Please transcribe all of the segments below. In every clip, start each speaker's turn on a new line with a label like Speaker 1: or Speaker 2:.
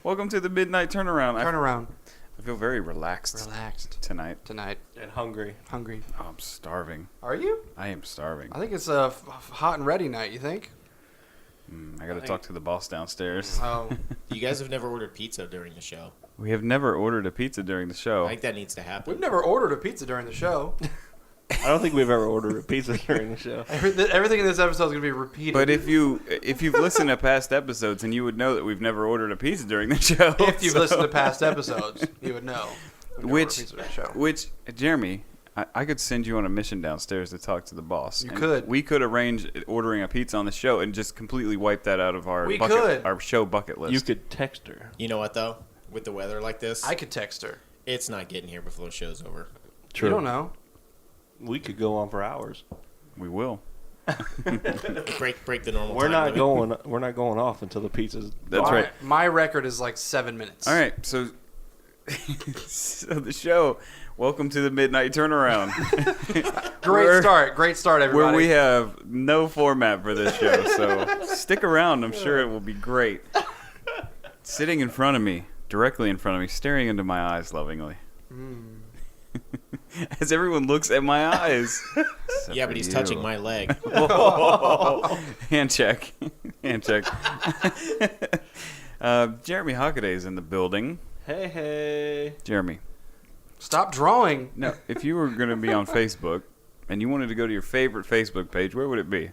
Speaker 1: Welcome to the Midnight Turnaround. I feel very relaxed tonight.
Speaker 2: And hungry.
Speaker 1: Oh, I'm starving.
Speaker 3: Are you?
Speaker 1: I am starving.
Speaker 3: I think it's a hot and ready night, you think?
Speaker 1: I got to talk to the boss downstairs.
Speaker 3: Oh.
Speaker 4: You guys have never ordered pizza during the show.
Speaker 1: We have never ordered a pizza during the show.
Speaker 4: I think that needs to happen.
Speaker 3: We've never ordered a pizza during the show.
Speaker 2: I don't think we've ever ordered a pizza during the show.
Speaker 3: Everything in this episode is going to be repeated.
Speaker 1: But if you've listened to past episodes, and you would know that we've never ordered a pizza during the show.
Speaker 3: If you've listened to past episodes, you would know.
Speaker 1: Which, Jeremy, I could send you on a mission downstairs to talk to the boss.
Speaker 3: You could.
Speaker 1: We could arrange ordering a pizza on the show and just completely wipe that out of our our show bucket list.
Speaker 2: You could text her.
Speaker 4: You know what, though? With the weather like this,
Speaker 3: I could text her.
Speaker 4: it's not getting here before the show's over.
Speaker 2: True.
Speaker 3: You don't know.
Speaker 2: We could go on for hours.
Speaker 1: We will.
Speaker 4: break the normal.
Speaker 2: We're
Speaker 4: time
Speaker 2: not
Speaker 4: limit.
Speaker 2: We're not going off until the pizza's.
Speaker 1: That's right.
Speaker 3: My record is like 7 minutes.
Speaker 1: All right, so the show. Welcome to the Midnight Turnaround.
Speaker 3: Great start, everybody.
Speaker 1: Where we have no format for this show, so stick around. I'm sure it will be great. Sitting in front of me, directly in front of me, staring into my eyes lovingly. As everyone looks at my eyes.
Speaker 4: Yeah, but he's touching my leg.
Speaker 1: Hand check. Jeremy Hockaday is in the building.
Speaker 2: Hey.
Speaker 1: Jeremy.
Speaker 3: Stop drawing.
Speaker 1: No, if you were going to be on Facebook and you wanted to go to your favorite Facebook page, where would it be?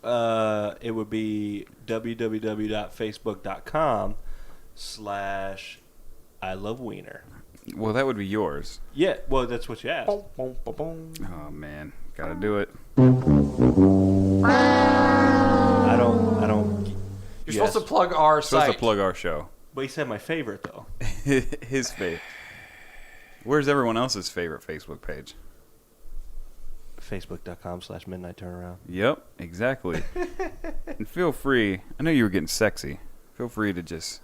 Speaker 2: It would be www.facebook.com/I-love-wiener.
Speaker 1: Well, that would be yours.
Speaker 2: Yeah, well, that's what you asked.
Speaker 1: Oh, man. Gotta do it.
Speaker 2: I don't.
Speaker 3: You're supposed to plug our site.
Speaker 1: Supposed to plug our show.
Speaker 2: But he said my favorite, though.
Speaker 1: His favorite. Where's everyone else's favorite Facebook page?
Speaker 2: Facebook.com/Midnight Turnaround.
Speaker 1: Yep, exactly. And feel free. I know you were getting sexy. Feel free to just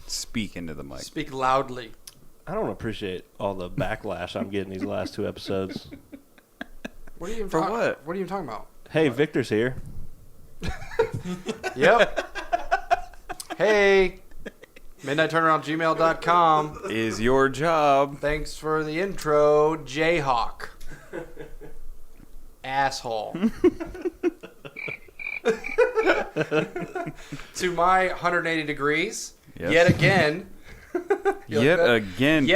Speaker 1: speak into the mic.
Speaker 3: Speak loudly.
Speaker 2: I don't appreciate all the backlash I'm getting these last two episodes.
Speaker 3: What are you even
Speaker 1: For what?
Speaker 3: What are you talking about?
Speaker 2: Hey, Victor's here.
Speaker 3: Yep. Hey. MidnightTurnaroundGmail.com.
Speaker 1: Is your job.
Speaker 3: Thanks for the intro, Jayhawk. Asshole. To my 180 degrees.
Speaker 1: Yes.
Speaker 3: Yet again.
Speaker 1: Yet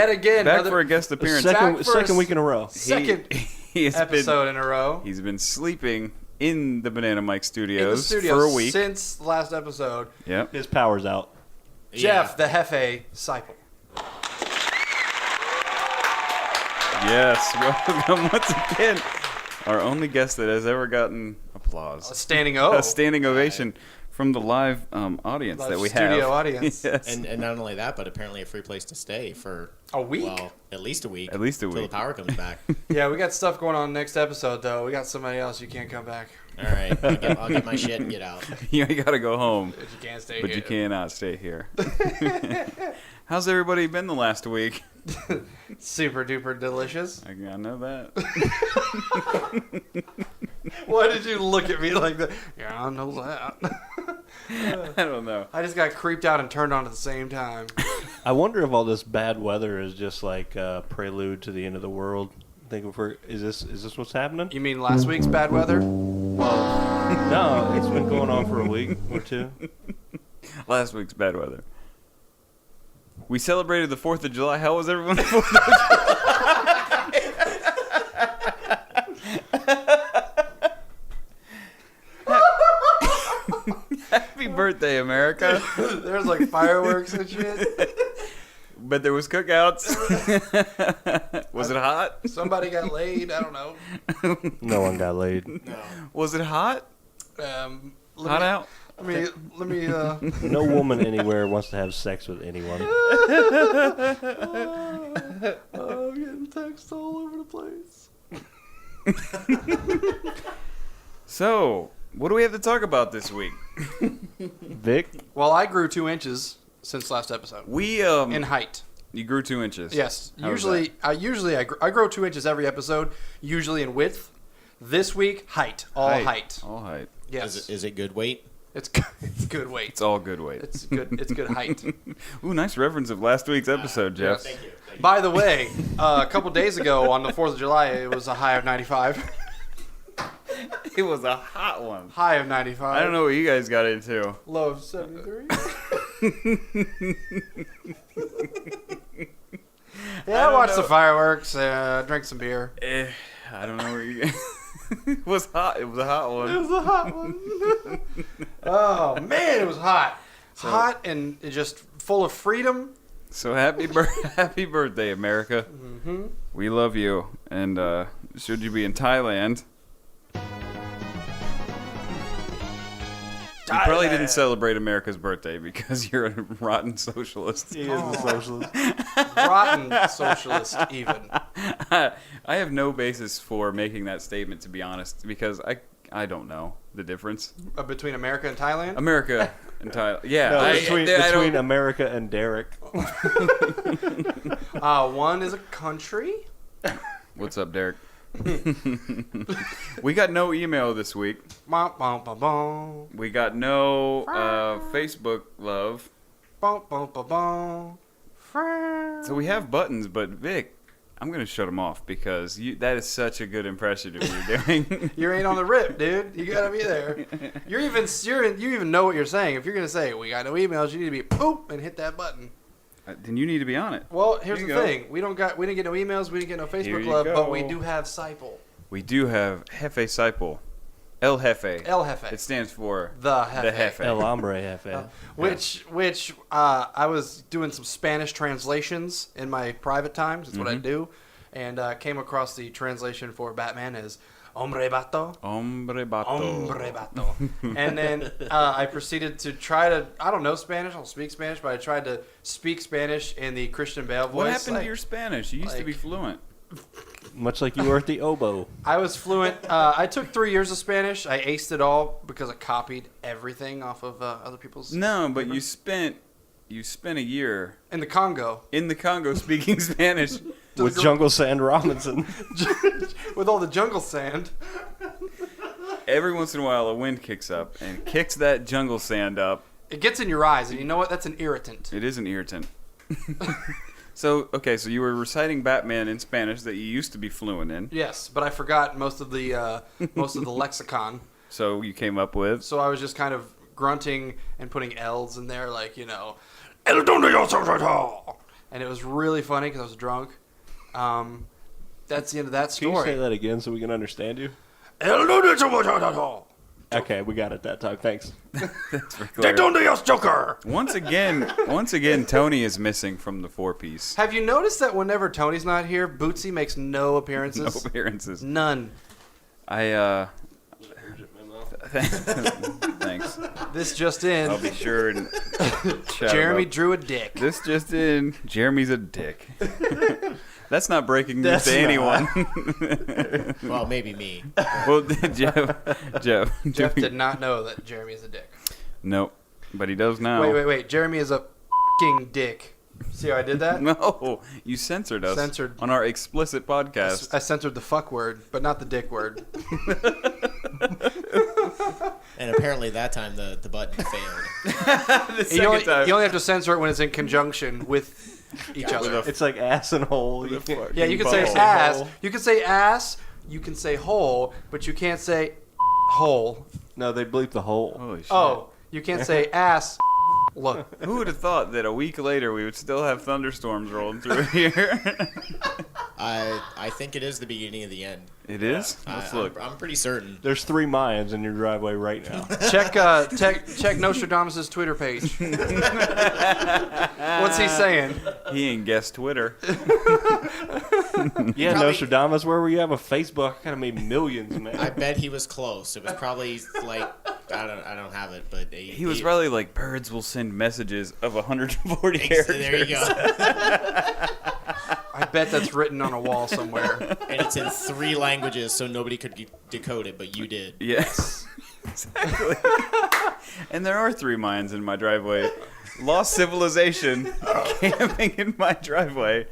Speaker 1: again. Back for a guest appearance.
Speaker 2: Second week in a row.
Speaker 3: Second
Speaker 1: He
Speaker 3: episode in a row.
Speaker 1: He's been sleeping in the Banana Mike
Speaker 3: In the
Speaker 1: studios
Speaker 3: studio
Speaker 1: for a week.
Speaker 3: since the last episode.
Speaker 1: Yep.
Speaker 2: His power's out.
Speaker 3: Jeff, the Hefe Seipel.
Speaker 1: Yes. Welcome once again. Our only guest that has ever gotten applause.
Speaker 3: A standing O.
Speaker 1: A standing ovation from the live audience
Speaker 3: Live
Speaker 1: that we
Speaker 3: studio
Speaker 1: have.
Speaker 3: audience.
Speaker 1: Yes.
Speaker 4: And not only that, but apparently a free place to stay for
Speaker 3: A week?
Speaker 4: Well, at least a week.
Speaker 1: At least a
Speaker 4: Until
Speaker 1: week.
Speaker 4: the power comes back.
Speaker 3: Yeah, we got stuff going on next episode, though. We got somebody else. You can't come back.
Speaker 4: All right. I'll get my shit and get out.
Speaker 1: You gotta go home.
Speaker 3: But you can't stay
Speaker 1: But
Speaker 3: here.
Speaker 1: you cannot stay here. How's everybody been the last week?
Speaker 3: Super duper delicious.
Speaker 1: I know that.
Speaker 3: Why did you look at me like that? Yeah, I know that.
Speaker 1: I don't know.
Speaker 3: I just got creeped out and turned on at the same time.
Speaker 2: I wonder if all this bad weather is just like a prelude to the end of the world. Is this what's happening?
Speaker 3: You mean last week's bad weather?
Speaker 2: No, it's been going on for a week or two.
Speaker 1: Last week's bad weather. We celebrated the 4th of July. How was everyone the 4th of July? Happy birthday, America.
Speaker 3: There's like fireworks and shit.
Speaker 1: But there was cookouts. Was it hot?
Speaker 3: Somebody got laid. I don't know.
Speaker 2: No one got laid.
Speaker 4: No.
Speaker 1: Was it hot? Hot out?
Speaker 3: Let me.
Speaker 2: No woman anywhere wants to have sex with anyone.
Speaker 3: I'm getting texts all over the place.
Speaker 1: So, what do we have to talk about this week?
Speaker 2: Vic?
Speaker 3: Well, I grew 2 inches since last episode.
Speaker 1: We
Speaker 3: In height.
Speaker 1: You grew 2 inches.
Speaker 3: Yes.
Speaker 1: How was
Speaker 3: Usually,
Speaker 1: that?
Speaker 3: I grow 2 inches every episode. Usually in width. This week, height. All height.
Speaker 1: All height.
Speaker 3: Yes.
Speaker 4: Is it good weight?
Speaker 3: It's good weight.
Speaker 1: It's all good weight.
Speaker 3: It's good height.
Speaker 1: Ooh, nice reference of last week's episode, Jeff.
Speaker 3: yes.
Speaker 4: Thank you.
Speaker 3: By the way, a couple days ago on the 4th of July, it was a high of 95.
Speaker 1: It was a hot one.
Speaker 3: High of 95.
Speaker 1: I don't know what you guys got into.
Speaker 3: Low of 73. Yeah, I watched the fireworks, drank some beer.
Speaker 1: I don't know where you. It was hot. It was a hot one.
Speaker 3: It was a hot one. Oh, man, it was hot. Hot and just full of freedom.
Speaker 1: So happy birthday, America.
Speaker 3: Mm-hmm.
Speaker 1: We love you. And should you be in Thailand, you probably didn't celebrate America's birthday because you're a rotten socialist.
Speaker 2: He is a socialist.
Speaker 3: Rotten socialist, even.
Speaker 1: I have no basis for making that statement, to be honest, because I don't know the difference.
Speaker 3: Between America and Thailand?
Speaker 1: America and Thailand. Yeah.
Speaker 2: No,
Speaker 1: I
Speaker 2: between
Speaker 1: don't-
Speaker 2: America and Derek.
Speaker 3: One is a country.
Speaker 1: What's up, Derek? We got no email this week.
Speaker 3: Bum, bum, bum, bum.
Speaker 1: We got no Facebook love.
Speaker 3: Bum, bum, bum, bum.
Speaker 1: So we have buttons, but Vic, I'm going to shut them off because that is such a good impression of you doing.
Speaker 3: You ain't on the rip, dude. You gotta be there. You even know what you're saying. If you're gonna say we got no emails, you need to be poop and hit that button.
Speaker 1: Then you need to be on it.
Speaker 3: Well, here's
Speaker 1: Here
Speaker 3: the
Speaker 1: you go.
Speaker 3: thing: we didn't get no emails, we didn't get no
Speaker 1: Here
Speaker 3: Facebook
Speaker 1: you
Speaker 3: love,
Speaker 1: go.
Speaker 3: but we do have Sipel.
Speaker 1: We do have Jefe Sipel. El Jefe.
Speaker 3: El Jefe.
Speaker 1: It stands for
Speaker 3: The Jefe.
Speaker 1: The Jefe.
Speaker 2: El Hombre Jefe.
Speaker 3: Which I was doing some Spanish translations in my private times. That's what I do, and came across the translation for Batman as hombre vato.
Speaker 1: Hombre Bato.
Speaker 3: Hombre vato. And then I proceeded to try to, I don't know Spanish, I don't speak Spanish, but I tried to speak Spanish in the Christian Bale voice.
Speaker 1: What happened
Speaker 3: like,
Speaker 1: to your Spanish? You used to be fluent.
Speaker 2: Much like you were at the oboe.
Speaker 3: I was fluent. I took 3 years of Spanish. I aced it all because I copied everything off of other people's.
Speaker 1: No, but you spent a year
Speaker 3: In the Congo.
Speaker 1: in the Congo speaking Spanish.
Speaker 2: With Jungle Sand Robinson.
Speaker 3: With all the jungle sand.
Speaker 1: Every once in a while, a wind kicks up and kicks that jungle sand up.
Speaker 3: It gets in your eyes, and you know what? That's an irritant.
Speaker 1: It is an irritant. So you were reciting Batman in Spanish that you used to be fluent in.
Speaker 3: Yes, but I forgot most of the lexicon.
Speaker 1: So you came up with.
Speaker 3: So I was just kind of grunting and putting L's in there, like, you know, El donde yo soy todo. And it was really funny because I was drunk. That's the end of that
Speaker 2: Can you
Speaker 3: story.
Speaker 2: say that again so we can understand you?
Speaker 3: El donde yo soy todo.
Speaker 2: Okay, we got it that time. Thanks.
Speaker 3: De donde yo Joker.
Speaker 1: Once again, Tony is missing from the four-piece.
Speaker 3: Have you noticed that whenever Tony's not here, Bootsy makes no appearances?
Speaker 1: No appearances.
Speaker 3: None.
Speaker 1: Thanks.
Speaker 3: This just in.
Speaker 1: I'll be sure and shout
Speaker 3: Jeremy
Speaker 1: him up.
Speaker 3: drew a dick.
Speaker 1: This just in. Jeremy's a dick. That's not breaking news
Speaker 2: That's
Speaker 1: to anyone.
Speaker 4: Well, maybe me.
Speaker 1: Well, Jeff.
Speaker 3: Jeff
Speaker 1: do we-
Speaker 3: did not know that Jeremy is a dick.
Speaker 1: Nope, but he does now.
Speaker 3: Wait. Jeremy is a f***ing dick. See how I did that?
Speaker 1: No, you censored us
Speaker 3: Censored.
Speaker 1: on our explicit podcast.
Speaker 3: I censored the fuck word, but not the dick word.
Speaker 4: And apparently that time the button failed.
Speaker 1: The
Speaker 3: You
Speaker 1: second
Speaker 3: only,
Speaker 1: time.
Speaker 3: you only have to censor it when it's in conjunction with each other.
Speaker 2: It's like ass and hole. You can't-
Speaker 3: Yeah, you can say
Speaker 1: Butthole.
Speaker 3: ass. You can say ass. You can say hole, but you can't say hole.
Speaker 2: No, they bleep the hole.
Speaker 1: Holy shit.
Speaker 3: Oh, you can't say ass. Look,
Speaker 1: Who would have thought that a week later we would still have thunderstorms rolling through here?
Speaker 4: I think it is the beginning of the end.
Speaker 1: It is? Let's look.
Speaker 4: I'm pretty certain.
Speaker 2: There's 3 Mayans in your driveway right now.
Speaker 3: check Nostradamus' Twitter page. What's he saying?
Speaker 1: He ain't guessed Twitter.
Speaker 2: Yeah,
Speaker 4: Probably-
Speaker 2: Nostradamus, where were you have a Facebook? I kind of made millions, man.
Speaker 4: I bet he was close. It was probably like I don't have it, but
Speaker 1: He was probably like, birds will send messages of 140 characters.
Speaker 4: There you go.
Speaker 3: I bet that's written on a wall somewhere.
Speaker 4: And it's in 3 languages, so nobody could decode it, but you did.
Speaker 1: Yes. Exactly. And there are 3 Mayans in my driveway. Lost civilization camping in my driveway.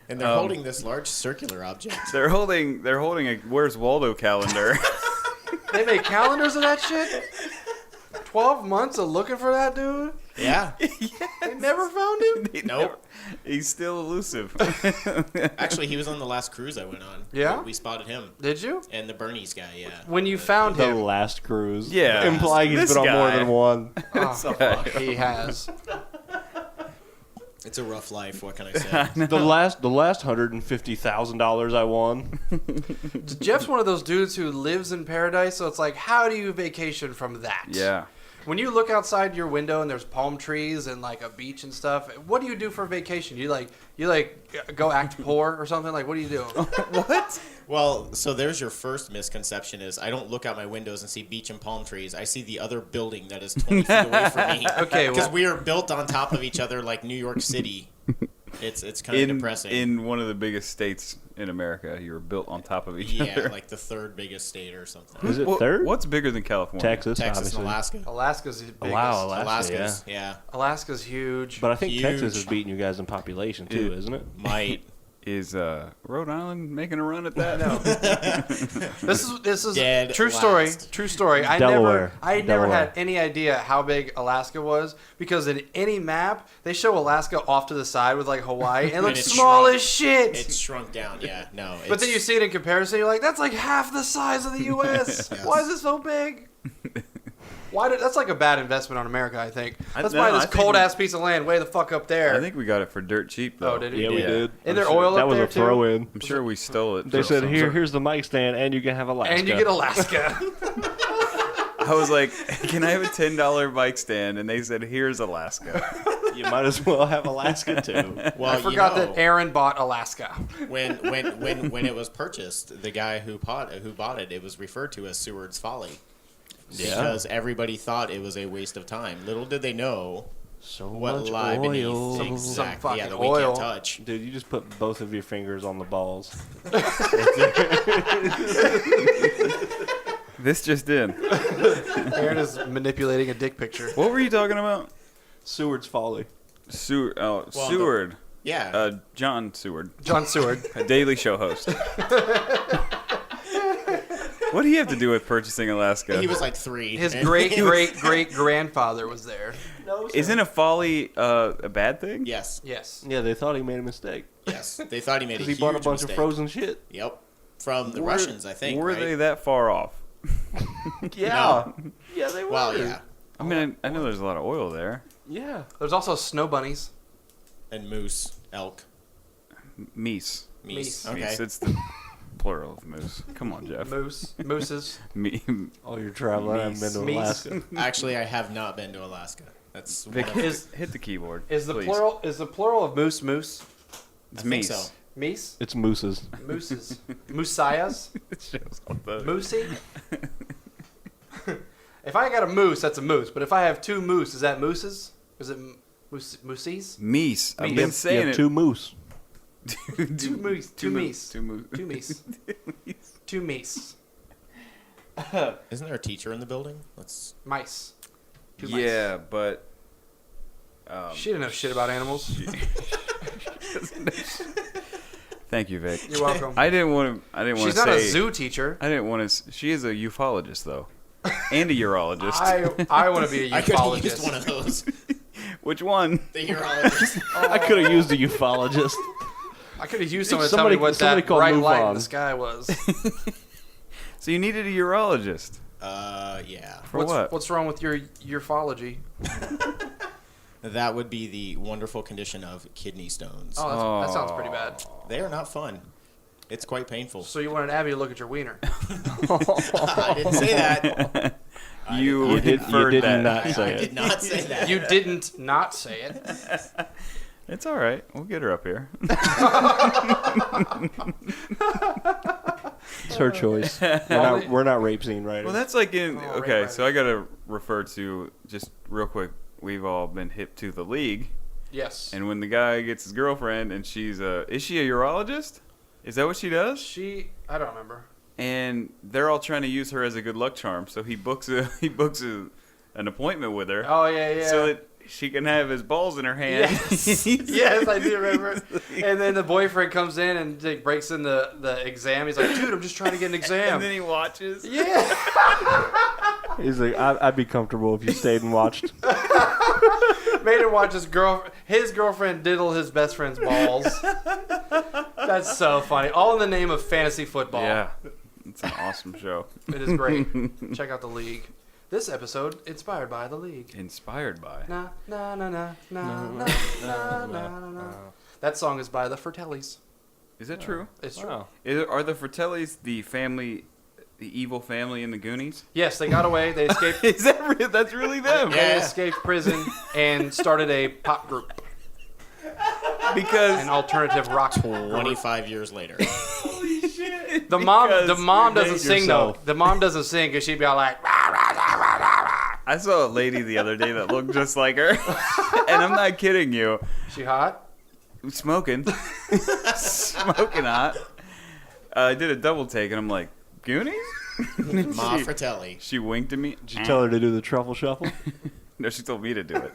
Speaker 4: And they're holding this large circular object.
Speaker 1: They're holding a Where's Waldo calendar.
Speaker 3: They make calendars of that shit? 12 months of looking for that dude?
Speaker 4: Yeah.
Speaker 3: They never found him?
Speaker 4: Nope.
Speaker 1: He's still elusive.
Speaker 4: Actually, he was on the last cruise I went on.
Speaker 3: Yeah?
Speaker 4: We spotted him.
Speaker 3: Did you?
Speaker 4: And the Bernie's guy, yeah.
Speaker 3: When you found
Speaker 2: The
Speaker 3: him.
Speaker 2: last cruise.
Speaker 1: Yeah.
Speaker 2: Implying he's
Speaker 1: This
Speaker 2: been on more
Speaker 1: guy.
Speaker 2: than one.
Speaker 3: Oh, he has.
Speaker 4: It's a rough life. What can I say?
Speaker 2: The last $150,000 I won.
Speaker 3: Jeff's one of those dudes who lives in paradise, so it's like, how do you vacation from that?
Speaker 1: Yeah.
Speaker 3: When you look outside your window and there's palm trees and like a beach and stuff, what do you do for vacation? You go act poor or something? Like, what do you do?
Speaker 1: What?
Speaker 4: Well, so there's your first misconception is I don't look out my windows and see beach and palm trees. I see the other building that is 20 feet away from me.
Speaker 3: Okay,
Speaker 4: Because
Speaker 3: well,
Speaker 4: we are built on top of each other like New York City. It's kind of depressing.
Speaker 1: In one of the biggest states in America, you were built on top of each
Speaker 4: yeah,
Speaker 1: other.
Speaker 4: like the third biggest state or something.
Speaker 2: Is it
Speaker 1: Well,
Speaker 2: third?
Speaker 1: What's bigger than California?
Speaker 2: Texas,
Speaker 4: Texas and
Speaker 2: obviously.
Speaker 4: Alaska.
Speaker 3: Alaska's the biggest.
Speaker 2: Wow, Alaska,
Speaker 4: Alaska's, yeah.
Speaker 3: Alaska's huge.
Speaker 2: But I think
Speaker 4: Huge.
Speaker 2: Texas is beating you guys in population too, isn't it?
Speaker 4: Might.
Speaker 1: Is Rhode Island making a run at that?
Speaker 3: No. This is
Speaker 4: Dead
Speaker 3: true
Speaker 4: last.
Speaker 3: story. True story.
Speaker 2: Delaware.
Speaker 3: I never
Speaker 2: Delaware.
Speaker 3: had any idea how big Alaska was because in any map they show Alaska off to the side with like Hawaii and it looks
Speaker 4: it's
Speaker 3: small
Speaker 4: shrunk.
Speaker 3: as shit.
Speaker 4: It's shrunk down, yeah. No. It's,
Speaker 3: But then you see it in comparison, you're like, that's like half the size of the U.S.
Speaker 4: Yes.
Speaker 3: Why is it so big? That's like a bad investment on America, I think. Let's
Speaker 1: no,
Speaker 3: buy
Speaker 1: I
Speaker 3: this
Speaker 1: think
Speaker 3: cold ass piece of land way the fuck up there.
Speaker 1: I think we got it for dirt cheap, though.
Speaker 3: Oh, did we?
Speaker 2: Yeah, we
Speaker 1: Yeah.
Speaker 2: did.
Speaker 3: Isn't there
Speaker 2: I'm sure
Speaker 3: oil
Speaker 2: that
Speaker 3: up
Speaker 2: was
Speaker 3: there,
Speaker 2: a
Speaker 3: too?
Speaker 2: throw-in.
Speaker 1: I'm sure we stole it.
Speaker 2: They
Speaker 1: for
Speaker 2: said,
Speaker 1: some
Speaker 2: here's the mic stand, and you can have Alaska.
Speaker 3: and you get Alaska.
Speaker 1: I was like, can I have a $10 bike stand? And they said, here's Alaska.
Speaker 2: You might as well have Alaska too.
Speaker 4: well,
Speaker 3: I forgot
Speaker 4: you know,
Speaker 3: that Aaron bought Alaska.
Speaker 4: when it was purchased, the guy who bought it, it was referred to as Seward's Folly.
Speaker 2: Yeah.
Speaker 4: Because everybody thought it was a waste of time. Little did they know
Speaker 2: So
Speaker 4: what
Speaker 2: much
Speaker 4: lie
Speaker 2: oil.
Speaker 4: beneath. Exactly. Yeah,
Speaker 3: fucking
Speaker 4: that we
Speaker 3: oil.
Speaker 4: can't touch.
Speaker 2: Dude, you just put both of your fingers on the balls.
Speaker 1: This just in.
Speaker 3: Aaron is manipulating a dick picture.
Speaker 1: What were you talking about?
Speaker 2: Seward's Folly.
Speaker 1: Seward.
Speaker 4: Yeah.
Speaker 1: John Seward,
Speaker 3: John Seward.
Speaker 1: a Daily Show host. What do you have to do with purchasing Alaska?
Speaker 4: he was like 3.
Speaker 3: His
Speaker 4: and-
Speaker 3: great grandfather was there.
Speaker 1: Isn't a folly a bad thing?
Speaker 4: Yes.
Speaker 3: Yes.
Speaker 2: Yeah, they thought he made a mistake.
Speaker 4: Yes. They thought he made a
Speaker 2: Because he
Speaker 4: huge
Speaker 2: bought a bunch
Speaker 4: mistake.
Speaker 2: of frozen shit.
Speaker 4: Yep. From the Russians, I think.
Speaker 1: Were
Speaker 4: right?
Speaker 1: they that far off?
Speaker 2: Yeah. Yeah, they were.
Speaker 4: Well, yeah.
Speaker 1: I mean, I know there's a lot of oil there.
Speaker 2: Yeah.
Speaker 3: There's also snow bunnies.
Speaker 4: And moose, elk,
Speaker 1: Meese.
Speaker 4: meese.
Speaker 3: Meese.
Speaker 4: Okay.
Speaker 1: Meese. It's the plural of moose. Come on, Jeff.
Speaker 3: Mooses.
Speaker 1: Me.
Speaker 2: Oh, you're traveling. I haven't been to
Speaker 3: Meese.
Speaker 2: Alaska.
Speaker 4: Actually, I have not been to Alaska. That's one
Speaker 1: Vic,
Speaker 4: of-
Speaker 1: hit the keyboard.
Speaker 3: Is the
Speaker 1: please.
Speaker 3: plural of moose?
Speaker 1: It's
Speaker 4: I think
Speaker 1: Meese.
Speaker 4: so.
Speaker 3: Meese?
Speaker 2: It's mooses.
Speaker 3: Mooses. Moosias?
Speaker 1: It shows all the-
Speaker 3: Moosey? If I got a moose, that's a moose. But if I have two moose, is that mooses? Is it moosies?
Speaker 1: Meese. I've
Speaker 3: Meese.
Speaker 1: been
Speaker 2: You
Speaker 1: saying
Speaker 2: have
Speaker 1: it.
Speaker 2: two moose.
Speaker 3: Two moose. Two meese.
Speaker 1: Two moose.
Speaker 3: Two meese. Two meese.
Speaker 4: Isn't there a teacher in the building? Let's.
Speaker 3: Mice. Two mice.
Speaker 1: Yeah, but.
Speaker 3: She didn't know shit about animals.
Speaker 1: Thank you, Vic.
Speaker 3: You're welcome.
Speaker 1: I didn't want to.
Speaker 3: She's
Speaker 1: say,
Speaker 3: not a zoo teacher.
Speaker 1: I didn't want to. She is a ufologist, though, and a urologist.
Speaker 3: I want to be a
Speaker 4: I could have used
Speaker 3: ufologist.
Speaker 4: one of those.
Speaker 1: Which one?
Speaker 4: The urologist.
Speaker 2: I could have used a ufologist.
Speaker 3: I could have used someone to
Speaker 2: Somebody-
Speaker 3: tell me what
Speaker 2: somebody
Speaker 3: that
Speaker 2: called
Speaker 3: bright
Speaker 2: Move
Speaker 3: light in
Speaker 2: On.
Speaker 3: the sky was.
Speaker 1: So you needed a urologist
Speaker 4: Yeah.
Speaker 1: for what?
Speaker 3: What's wrong with your ufology?
Speaker 4: That would be the wonderful condition of kidney stones.
Speaker 3: Oh, that sounds pretty bad.
Speaker 4: They are not fun. It's quite painful.
Speaker 3: So you wanted Abby to look at your wiener?
Speaker 4: I didn't say that.
Speaker 1: You
Speaker 2: You did
Speaker 1: inferred
Speaker 2: not
Speaker 1: that.
Speaker 2: say
Speaker 4: I
Speaker 2: it.
Speaker 4: did not say that.
Speaker 3: You didn't not say it.
Speaker 1: It's all right. We'll get her up here.
Speaker 2: It's her choice. We're not rape scene writers.
Speaker 1: Well, that's like in.
Speaker 3: Oh,
Speaker 1: Okay,
Speaker 3: right,
Speaker 1: so I gotta refer to just real quick. We've all been hip to the league,
Speaker 3: Yes.
Speaker 1: and when the guy gets his girlfriend, and she's is she a urologist? Is that what she does?
Speaker 3: I don't remember.
Speaker 1: And they're all trying to use her as a good luck charm. So he books an appointment with her,
Speaker 3: Oh yeah, yeah.
Speaker 1: so that she can have his balls in her hand.
Speaker 3: Yes. Yes, I do remember. And then the boyfriend comes in and like, breaks in the exam. He's like, "Dude, I'm just trying to get an exam."
Speaker 1: And then he watches.
Speaker 3: Yeah.
Speaker 2: He's like, I'd be comfortable if you stayed and watched.
Speaker 3: Made him watch his girlfriend diddle his best friend's balls. That's so funny. All in the name of fantasy football.
Speaker 1: Yeah, it's an awesome show.
Speaker 3: It is great. Check out The League. This episode inspired by The League.
Speaker 1: Inspired by.
Speaker 3: Na na na na na na na na na. That song is by the Fratellis.
Speaker 1: Is that true?
Speaker 3: It's true.
Speaker 2: Wow.
Speaker 1: Are the Fratellis the evil family in the Goonies?
Speaker 3: Yes, they got away. They escaped.
Speaker 1: Is that that's really them?
Speaker 3: They
Speaker 4: Yeah.
Speaker 3: escaped prison and started a pop group,
Speaker 1: Because
Speaker 3: an alternative rock.
Speaker 4: 25 years later.
Speaker 1: holy shit.
Speaker 3: The mom
Speaker 2: you
Speaker 3: doesn't
Speaker 2: made
Speaker 3: sing though.
Speaker 2: yourself.
Speaker 3: The mom doesn't sing because she'd be all like,
Speaker 1: I saw a lady the other day that looked just like her, and I'm not kidding you.
Speaker 3: "She hot."
Speaker 1: Smoking, smoking hot. I did a double take, and I'm like, Goonies?
Speaker 4: Ma Fratelli.
Speaker 1: She winked at me.
Speaker 2: Did you tell her to do the truffle shuffle?
Speaker 1: No, she told me to do it,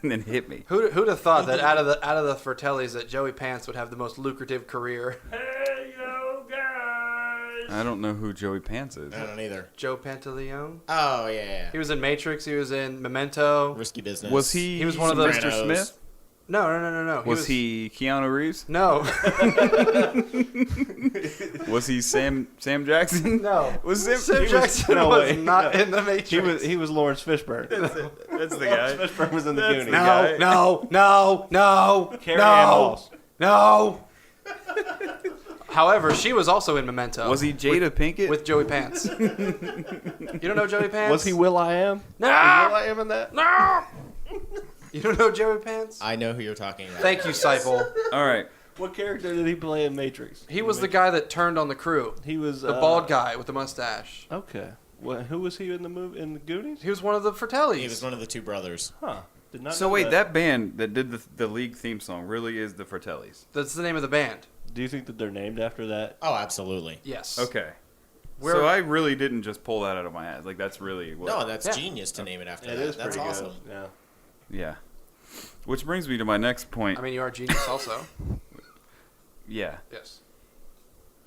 Speaker 1: and then hit me.
Speaker 3: Who'd have thought that out of the Fratellis that Joey Pants would have the most lucrative career?
Speaker 2: Hey, yo, guys.
Speaker 1: I don't know who Joey Pants is.
Speaker 4: I don't either.
Speaker 3: Joe Pantaleone.
Speaker 4: Oh, yeah.
Speaker 3: He was in Matrix. He was in Memento.
Speaker 4: Risky business.
Speaker 1: Was he?
Speaker 3: He was one of those-
Speaker 1: Mr. Smith.
Speaker 3: No.
Speaker 1: Was he Keanu Reeves?
Speaker 3: No.
Speaker 1: Was he Sam Jackson?
Speaker 3: No.
Speaker 1: Was
Speaker 3: Sam
Speaker 1: he was-
Speaker 3: Jackson
Speaker 2: no
Speaker 3: was
Speaker 2: way.
Speaker 3: not in the Matrix.
Speaker 2: He was Lawrence Fishburne.
Speaker 1: That's the guy.
Speaker 2: Fishburne was in the
Speaker 1: That's
Speaker 2: Goonies.
Speaker 1: the
Speaker 3: No,
Speaker 1: guy.
Speaker 3: no.
Speaker 2: Carrie Ann Moss.
Speaker 3: No. However, she was also in Memento.
Speaker 1: Was he Jada Pinkett?
Speaker 3: with Joey Pants? You don't know Joey Pants?
Speaker 2: Was he Will.i.am?
Speaker 3: No.
Speaker 2: Was Will.i.am in that?
Speaker 3: No. You don't know Joey Pants?
Speaker 4: I know who you're talking about.
Speaker 3: Thank you, Seipel.
Speaker 1: All right.
Speaker 2: What character did he play in Matrix?
Speaker 3: He was the guy that turned on the crew.
Speaker 2: He was
Speaker 3: The bald guy with the mustache.
Speaker 2: Okay. Who was he in the movie in the Goonies?
Speaker 3: He was one of the Fratellis.
Speaker 4: He was one of the two brothers.
Speaker 2: Huh. Did not
Speaker 1: So
Speaker 2: know
Speaker 1: wait, that band that did the League theme song really is the Fratellis?
Speaker 3: That's the name of the band.
Speaker 2: Do you think that they're named after that?
Speaker 4: Oh, absolutely.
Speaker 3: Yes.
Speaker 1: Okay.
Speaker 3: Where-
Speaker 1: So I really didn't just pull that out of my ass. Like that's really what.
Speaker 4: No, that's
Speaker 3: Yeah.
Speaker 4: genius to name it after
Speaker 2: It
Speaker 4: that.
Speaker 2: is
Speaker 4: That's
Speaker 2: pretty
Speaker 4: awesome.
Speaker 2: good. Yeah.
Speaker 1: Yeah. Which brings me to my next point.
Speaker 3: I mean, you are a genius also.
Speaker 1: Yeah,
Speaker 3: Yes.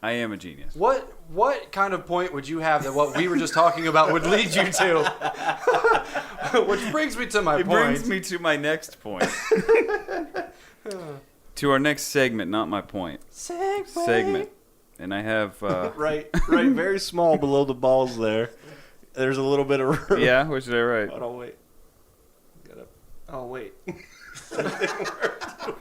Speaker 1: I am a genius.
Speaker 3: What kind of point would you have that what we were just talking about would lead you to? Which brings me to my
Speaker 1: It
Speaker 3: point.
Speaker 1: brings me to my next point. To our next segment, not my point. Segment. And I have.
Speaker 2: Right, very small below the balls there. There's a little bit of room.
Speaker 1: Yeah, what should I write?
Speaker 2: Oh, wait. Oh, wait.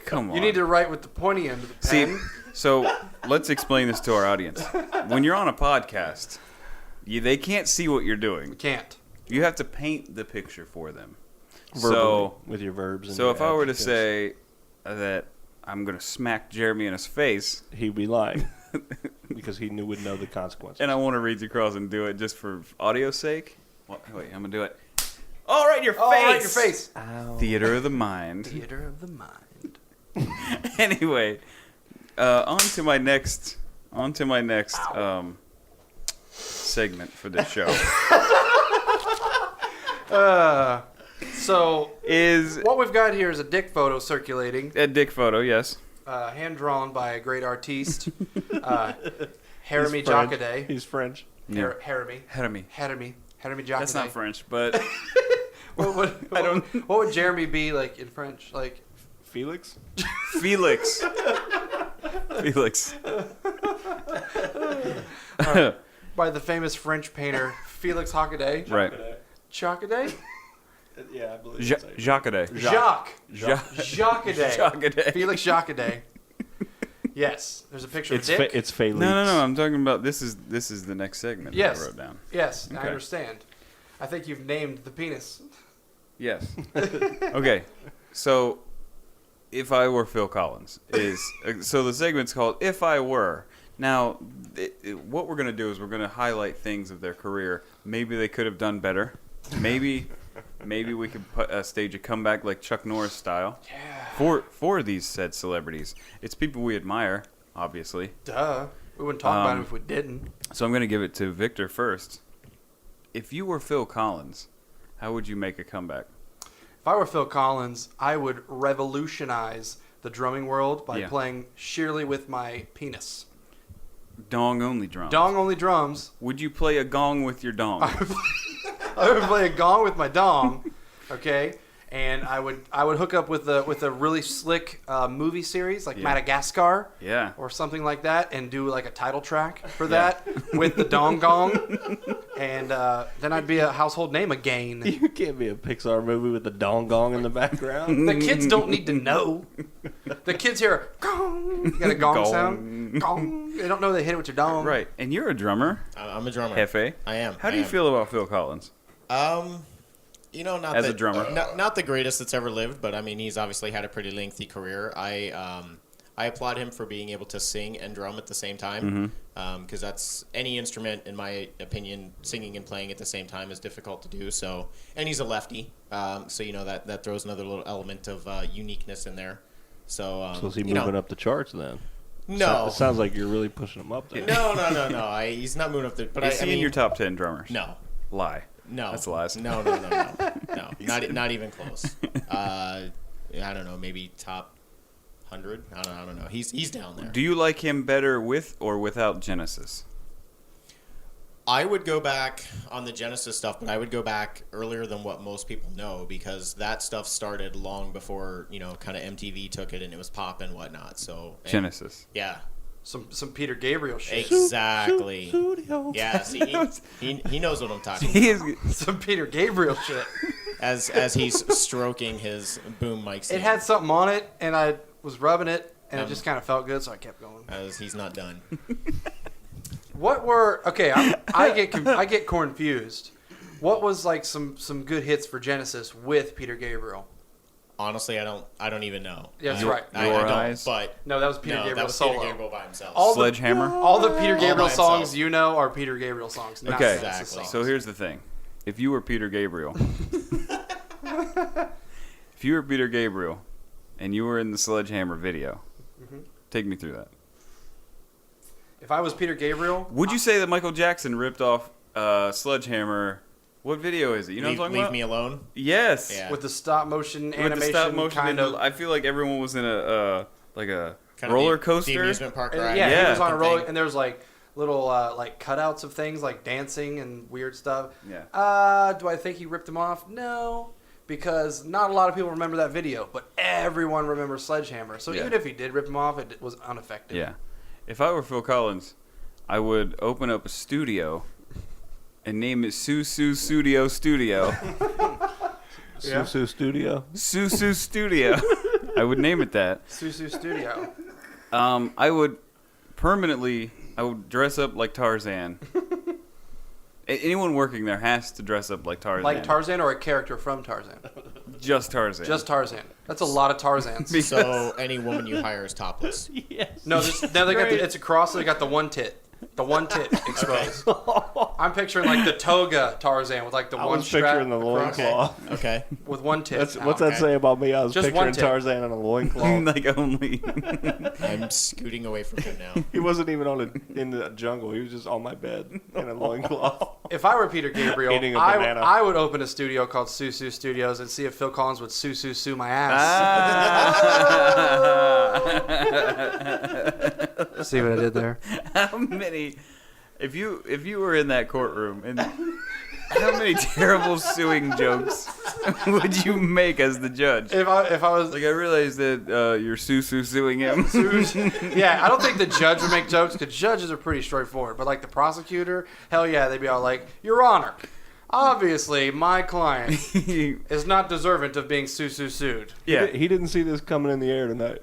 Speaker 1: Come on.
Speaker 3: You need to write with the pointy end of the
Speaker 1: See,
Speaker 3: pen.
Speaker 1: so let's explain this to our audience. When you're on a podcast, they can't see what you're doing.
Speaker 3: Can't.
Speaker 1: You have to paint the picture for them.
Speaker 2: Verbally,
Speaker 1: So,
Speaker 2: with your verbs. And
Speaker 1: so
Speaker 2: your
Speaker 1: if I were to
Speaker 2: adjectives.
Speaker 1: say that I'm going to smack Jeremy in his face,
Speaker 2: He'd be lying. Because he would know the consequences.
Speaker 1: and I want to read you across and do it just for audio's sake. Wait, I'm going to do it. All right, your face.
Speaker 3: Oh, right, your face.
Speaker 2: Ow.
Speaker 1: Theater of the mind.
Speaker 3: Theater of the mind.
Speaker 1: Anyway, on to my next segment for this show
Speaker 3: So
Speaker 1: is
Speaker 3: what we've got here is a dick photo circulating,
Speaker 1: a dick photo. Yes.
Speaker 3: hand drawn by a great artiste,
Speaker 2: He's
Speaker 3: Jeremy
Speaker 2: French.
Speaker 3: Jacqueday.
Speaker 2: He's French.
Speaker 1: Yeah.
Speaker 3: Jeremy
Speaker 1: Jeremy.
Speaker 3: Jacqueday.
Speaker 1: That's not French, but
Speaker 3: What would Jeremy be like in French? Like
Speaker 2: Felix?
Speaker 1: Felix. Felix.
Speaker 3: by the famous French painter Felix Hockaday.
Speaker 1: Right.
Speaker 3: Jacqueday?
Speaker 2: Yeah, I believe
Speaker 1: Jacqueday.
Speaker 3: Jacques.
Speaker 1: Jacqueday.
Speaker 3: Jacqueday. Felix Jacqueday. Yes, there's a picture
Speaker 2: It's
Speaker 3: of Dick.
Speaker 2: it's Felix.
Speaker 1: No. I'm talking about this is the next segment
Speaker 3: Yes.
Speaker 1: that I wrote down.
Speaker 3: Yes, I
Speaker 1: Okay.
Speaker 3: understand. I think you've named the penis.
Speaker 1: Yes. Okay. So, if I were Phil Collins so the segment's called "If I Were." Now, what we're gonna do is we're gonna highlight things of their career. Maybe they could have done better. Maybe we could stage a comeback like Chuck Norris style.
Speaker 3: Yeah.
Speaker 1: For these said celebrities. It's people we admire, obviously.
Speaker 3: Duh. We wouldn't talk about
Speaker 1: Um,
Speaker 3: it if we didn't.
Speaker 1: So I'm gonna give it to Victor first. If you were Phil Collins, how would you make a comeback?
Speaker 3: If I were Phil Collins, I would revolutionize the drumming world by
Speaker 1: Yeah.
Speaker 3: playing sheerly with my penis.
Speaker 1: Dong only drums.
Speaker 3: Dong only drums.
Speaker 1: Would you play a gong with your dong?
Speaker 3: I would play a gong with my dong, okay, and I would hook up with a really slick movie series like Madagascar,
Speaker 1: Yeah.
Speaker 3: or something like that, and do like a title track for that with the dong gong, and then I'd be a household name again.
Speaker 2: You can't be a Pixar movie with the dong gong in the background.
Speaker 3: The kids don't need to know. The kids hear gong. You got a gong sound. Gong. They don't know they hit it with your dong.
Speaker 1: Right. And you're a drummer,
Speaker 4: I'm a drummer.
Speaker 1: Hefe.
Speaker 4: I am.
Speaker 1: How do you feel about Phil Collins?
Speaker 4: Not
Speaker 1: As a drummer?
Speaker 4: not the greatest that's ever lived, but I mean, he's obviously had a pretty lengthy career. I applaud him for being able to sing and drum at the same time, because that's any instrument, in my opinion, singing and playing at the same time is difficult to do. So, and he's a lefty, so that throws another little element of uniqueness in there. So,
Speaker 2: So is he moving up the charts then?
Speaker 4: No,
Speaker 2: It sounds like you're really pushing him up there.
Speaker 4: no. He's not moving up there. But
Speaker 1: Is
Speaker 4: I
Speaker 1: he
Speaker 4: mean,
Speaker 1: in your top 10 drummers?
Speaker 4: no.
Speaker 1: Lie.
Speaker 4: No,
Speaker 1: That's lies.
Speaker 4: No, not even close. I don't know, maybe top 100. I don't know. He's down there.
Speaker 1: Do you like him better with or without Genesis?
Speaker 4: I would go back on the Genesis stuff, but I would go back earlier than what most people know, because that stuff started long before kind of MTV took it and it was pop and whatnot. So
Speaker 1: Genesis.
Speaker 4: yeah.
Speaker 3: Some Peter Gabriel shit.
Speaker 4: Exactly.
Speaker 2: Studio.
Speaker 4: Yeah, see, he knows what I'm talking
Speaker 1: He
Speaker 4: about.
Speaker 1: is.
Speaker 3: Some Peter Gabriel shit.
Speaker 4: As he's stroking his boom mic stand.
Speaker 3: It had something on it, and I was rubbing it, and it just kind of felt good, so I kept going.
Speaker 4: As he's not done.
Speaker 3: I get confused. What was like some good hits for Genesis with Peter Gabriel?
Speaker 4: Honestly, I don't even know.
Speaker 3: Yeah, that's
Speaker 1: Your-
Speaker 3: right.
Speaker 4: I
Speaker 1: Your
Speaker 4: don't,
Speaker 1: Eyes?
Speaker 4: but
Speaker 3: No, that was Peter
Speaker 4: no,
Speaker 3: Gabriel
Speaker 4: that was
Speaker 3: solo.
Speaker 4: Peter Gabriel by himself.
Speaker 1: Sledgehammer?
Speaker 3: All the Peter Gabriel
Speaker 4: by himself.
Speaker 3: songs you know are Peter Gabriel songs. Not
Speaker 1: Okay,
Speaker 3: Genesis
Speaker 4: Exactly.
Speaker 3: songs.
Speaker 1: so here's the thing. If you were Peter Gabriel, and you were in the Sledgehammer video, take me through that.
Speaker 3: If I was Peter Gabriel,
Speaker 1: Would you say that Michael Jackson ripped off Sledgehammer? What video is it? You know
Speaker 4: leave,
Speaker 1: what I'm talking
Speaker 4: leave
Speaker 1: about?
Speaker 4: Me Alone.
Speaker 1: Yes.
Speaker 3: with
Speaker 4: Yeah.
Speaker 3: the stop motion
Speaker 1: With
Speaker 3: animation,
Speaker 1: the stop motion,
Speaker 3: kind of.
Speaker 1: I feel like everyone was in a like a
Speaker 4: Kind of
Speaker 1: roller
Speaker 4: the
Speaker 1: coaster.
Speaker 4: amusement park
Speaker 3: And,
Speaker 4: ride.
Speaker 3: yeah,
Speaker 1: Yeah.
Speaker 3: he was on a
Speaker 4: thing.
Speaker 3: roller, and there was like little like cutouts of things like dancing and weird stuff.
Speaker 1: Yeah.
Speaker 3: Do I think he ripped them off? No, because not a lot of people remember that video, but everyone remembers Sledgehammer. So
Speaker 1: Yeah.
Speaker 3: even if he did rip them off, it was unaffected.
Speaker 1: Yeah. If I were Phil Collins, I would open up a studio and name it Susu Studio Studio.
Speaker 3: Yeah.
Speaker 2: Susu Studio.
Speaker 1: Susu Studio. I would name it that.
Speaker 3: Susu Studio.
Speaker 1: I would dress up like Tarzan. Anyone working there has to dress up like Tarzan.
Speaker 3: Like Tarzan or a character from Tarzan?
Speaker 1: Just Tarzan.
Speaker 3: Just Tarzan. That's a lot of Tarzans.
Speaker 4: So any woman you hire is topless.
Speaker 2: Yes.
Speaker 3: No, now they got it's a cross. So they got the one tit. The one tit exposed. I'm picturing like the toga Tarzan with like the
Speaker 2: I
Speaker 3: one
Speaker 2: was
Speaker 3: strap
Speaker 2: picturing the
Speaker 3: across
Speaker 2: loincloth.
Speaker 4: Okay.
Speaker 3: with one tit.
Speaker 2: What's
Speaker 3: out.
Speaker 2: that
Speaker 4: Okay.
Speaker 2: say about me? I was
Speaker 3: Just one
Speaker 2: picturing
Speaker 3: tip.
Speaker 2: Tarzan in a loincloth.
Speaker 1: like only.
Speaker 4: I'm scooting away from him now.
Speaker 2: He wasn't even in the jungle. He was just on my bed in a loincloth.
Speaker 3: If I were Peter Gabriel,
Speaker 2: Eating a banana.
Speaker 3: I would open a studio called Susu Studios and see if Phil Collins would sue my ass. See what I did there?
Speaker 1: How many? If you were in that courtroom, and how many terrible suing jokes would you make as the judge?
Speaker 3: If I was
Speaker 1: Like, I realize that you're suing him.
Speaker 3: yeah, I don't think the judge would make jokes because judges are pretty straightforward. But like the prosecutor, hell yeah, they'd be all like, "Your Honor, obviously my client is not deserving of being sued."
Speaker 1: Yeah.
Speaker 2: He didn't see this coming in the air tonight.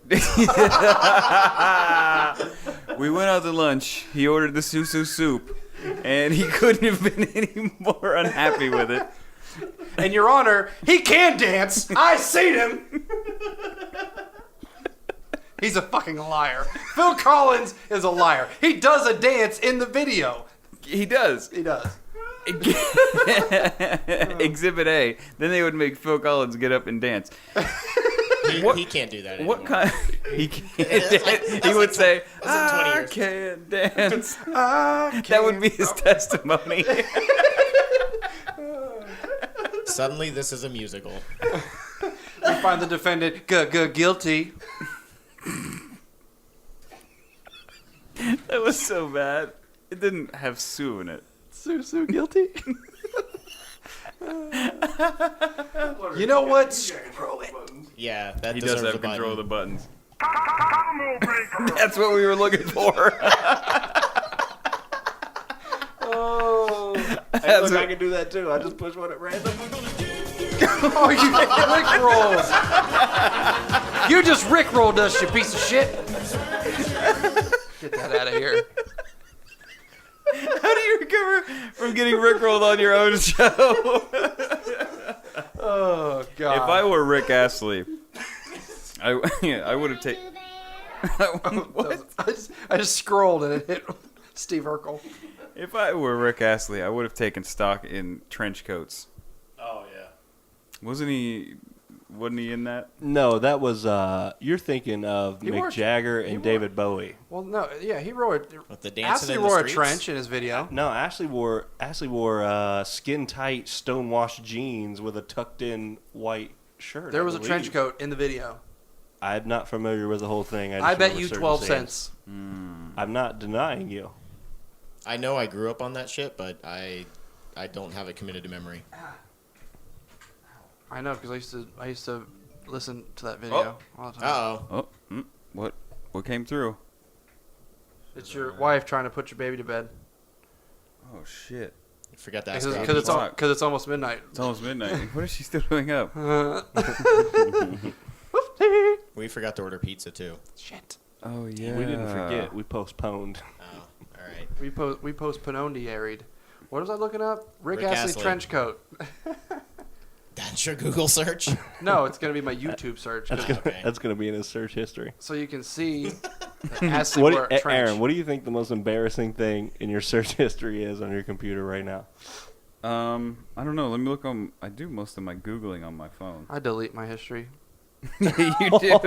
Speaker 1: We went out to lunch. He ordered the susu soup, and he couldn't have been any more unhappy with it.
Speaker 3: And Your Honor, he can dance. I seen him. He's a fucking liar. Phil Collins is a liar. He does a dance in the video.
Speaker 1: He does.
Speaker 3: He does.
Speaker 1: Exhibit A. Then they would make Phil Collins get up and dance.
Speaker 4: He can't do that anymore.
Speaker 1: What kind? He can't.
Speaker 4: That's
Speaker 1: He would
Speaker 4: like
Speaker 1: say,
Speaker 4: that's like 20
Speaker 1: "I
Speaker 4: years."
Speaker 1: can't dance."
Speaker 3: I
Speaker 1: That would be
Speaker 3: can't-
Speaker 1: his testimony.
Speaker 4: Suddenly, this is a musical.
Speaker 3: We find the defendant guilty.
Speaker 1: That was so bad. It didn't have Sue in it.
Speaker 3: Sue guilty. You know what? Screw it.
Speaker 4: Yeah, that
Speaker 1: He does
Speaker 4: deserves
Speaker 1: have
Speaker 4: a button.
Speaker 1: control of the buttons. That's what we were looking for.
Speaker 3: Oh,
Speaker 2: Hey, look, I can do that too. I just push one at random.
Speaker 3: oh, you rickrolled. You just rickrolled us, you piece of shit. Get that out of here.
Speaker 1: How do you recover from getting rickrolled on your own show?
Speaker 3: Oh God.
Speaker 1: If I were Rick Astley, I would have taken. What?
Speaker 3: I just scrolled and it hit Steve Urkel.
Speaker 1: If I were Rick Astley, I would have taken stock in trench coats.
Speaker 2: Oh yeah.
Speaker 1: Wasn't he in that?
Speaker 2: No, that was you're thinking of
Speaker 3: He wore-
Speaker 2: Mick Jagger and David Bowie.
Speaker 3: Well, no, yeah, he wore
Speaker 4: With the dancing
Speaker 3: Ashley
Speaker 4: in the
Speaker 3: wore a
Speaker 4: streets?
Speaker 3: trench in his video.
Speaker 2: No, Ashley wore skin tight stonewashed jeans with a tucked in white shirt.
Speaker 3: There
Speaker 2: I
Speaker 3: was a
Speaker 2: believe.
Speaker 3: trench coat in the video.
Speaker 2: I'm not familiar with the whole thing.
Speaker 3: I
Speaker 2: just
Speaker 3: bet
Speaker 2: remember
Speaker 3: you
Speaker 2: certain
Speaker 3: 12
Speaker 2: scenes.
Speaker 3: cents.
Speaker 2: I'm not denying you.
Speaker 4: I know I grew up on that shit, but I don't have it committed to memory.
Speaker 3: I know because I used to listen to that video all the time.
Speaker 4: Uh-oh.
Speaker 1: Oh, what came through?
Speaker 3: It's your wife trying to put your baby to bed
Speaker 1: Oh shit!
Speaker 4: Forgot to ask
Speaker 3: because
Speaker 4: her.
Speaker 3: it's almost midnight.
Speaker 1: It's almost midnight. What is she still doing up?
Speaker 4: We forgot to order pizza, too.
Speaker 3: Shit.
Speaker 1: Oh yeah.
Speaker 2: We didn't forget. We postponed.
Speaker 4: Oh, all right.
Speaker 3: We post Panondiaried. What was I looking up? Rick
Speaker 4: Rick
Speaker 3: Astley
Speaker 4: Astley.
Speaker 3: trench coat.
Speaker 4: That's your Google search?
Speaker 3: No, it's gonna be my YouTube search.
Speaker 4: Okay.
Speaker 2: That's gonna be in his search history.
Speaker 3: So you can see that Astley wore a trench.
Speaker 2: Aaron, what do you think the most embarrassing thing in your search history is on your computer right now?
Speaker 1: I don't know. Let me look on. I do most of my googling on my phone.
Speaker 3: I delete my history.
Speaker 1: Yeah, you do.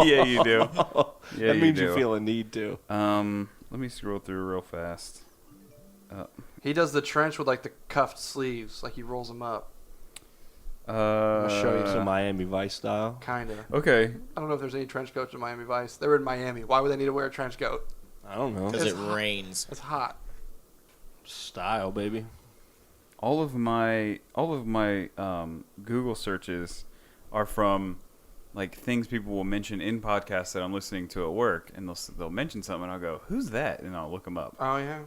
Speaker 1: Yeah, you do. Yeah,
Speaker 2: That means
Speaker 1: do.
Speaker 2: you feel a need to.
Speaker 1: Let me scroll through real fast.
Speaker 3: He does the trench with like the cuffed sleeves, like he rolls them up.
Speaker 1: I'll
Speaker 3: show you
Speaker 2: Some Miami Vice style.
Speaker 3: Kinda.
Speaker 1: Okay.
Speaker 3: I don't know if there's any trench coats in Miami Vice. They were in Miami. Why would they need to wear a trench coat?
Speaker 2: I don't know.
Speaker 4: Because it
Speaker 3: It's hot.
Speaker 4: rains.
Speaker 3: It's hot.
Speaker 2: Style, baby.
Speaker 1: All of my Google searches are from like things people will mention in podcasts that I'm listening to at work, and they'll mention something, and I'll go, "Who's that?" and I'll look them up.
Speaker 3: Oh yeah.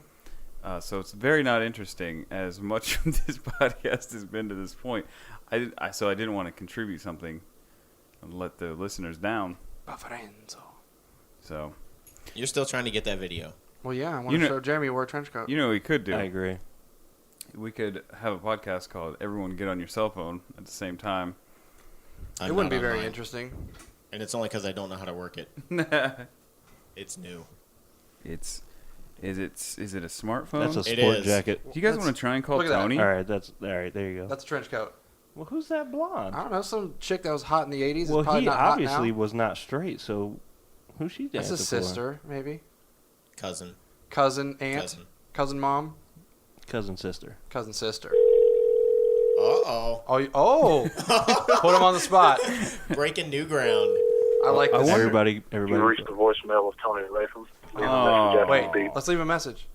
Speaker 1: So it's very not interesting as much of this podcast has been to this point. So I didn't want to contribute something and let the listeners down.
Speaker 3: Bufferenzo.
Speaker 1: So
Speaker 4: You're still trying to get that video.
Speaker 3: Well, yeah, I want
Speaker 1: You
Speaker 3: to
Speaker 1: know-
Speaker 3: show Jeremy wore a trench coat.
Speaker 1: you know what we could do?
Speaker 2: I agree.
Speaker 1: We could have a podcast called "Everyone Get on Your Cell Phone" at the same time.
Speaker 4: I'm
Speaker 3: It wouldn't
Speaker 4: not
Speaker 3: be very
Speaker 4: online.
Speaker 3: interesting.
Speaker 4: And it's only because I don't know how to work it. It's new.
Speaker 1: Is it a smartphone?
Speaker 2: That's a
Speaker 4: It
Speaker 2: sport
Speaker 4: is.
Speaker 2: jacket.
Speaker 1: Do you guys
Speaker 3: That's-
Speaker 1: want to try and call
Speaker 3: look at that.
Speaker 1: Tony?
Speaker 2: All right, there you go.
Speaker 3: That's a trench coat.
Speaker 2: Well, who's that blonde?
Speaker 3: I don't know, some chick that was hot in the 80s.
Speaker 2: Well,
Speaker 3: is probably
Speaker 2: he
Speaker 3: not hot
Speaker 2: obviously
Speaker 3: now.
Speaker 2: was not straight, so who's she
Speaker 3: That's
Speaker 2: dancing
Speaker 3: his
Speaker 2: for?
Speaker 3: sister, maybe.
Speaker 4: Cousin.
Speaker 3: Cousin, aunt, cousin mom,
Speaker 2: Cousin sister.
Speaker 3: cousin sister.
Speaker 4: Uh-oh.
Speaker 3: Oh, put him on the spot.
Speaker 4: Breaking new ground.
Speaker 3: I like this.
Speaker 2: Everybody.
Speaker 5: You reached the voicemail of Tony Latham. Leave a
Speaker 1: Oh.
Speaker 5: message after
Speaker 3: Wait,
Speaker 5: the beep.
Speaker 3: let's leave a message.